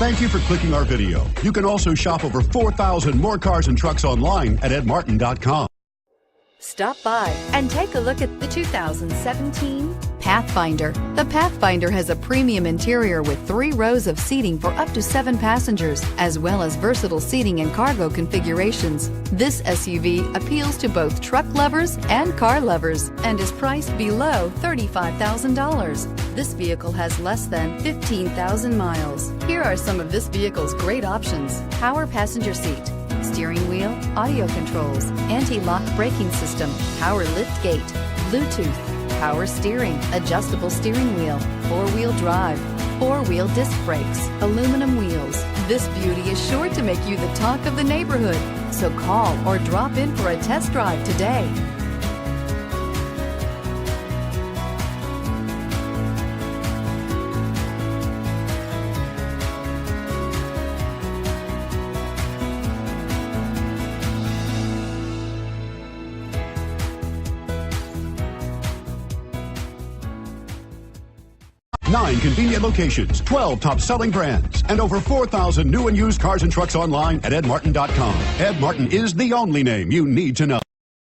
Thank you for clicking our video. You can also shop over 4,000 more cars and trucks online at edmartin.com. Stop by and take a look at the 2017 Pathfinder. The Pathfinder has a premium interior with 3 rows of seating for up to 7 passengers, as well as versatile seating and cargo configurations. This SUV appeals to both truck lovers and car lovers and is priced below $35,000. This vehicle has less than 15,000 miles. Here are some of this vehicle's great options: power passenger seat, steering wheel audio controls, anti-lock braking system, power lift gate, Bluetooth, power steering, adjustable steering wheel, 4-wheel drive, 4-wheel disc brakes, aluminum wheels. This beauty is sure to make you the talk of the neighborhood. So call or drop in for a test drive today. Nine convenient locations, 12 top-selling brands, and over 4,000 new and used cars and trucks online at edmartin.com. Ed Martin is the only name you need to know.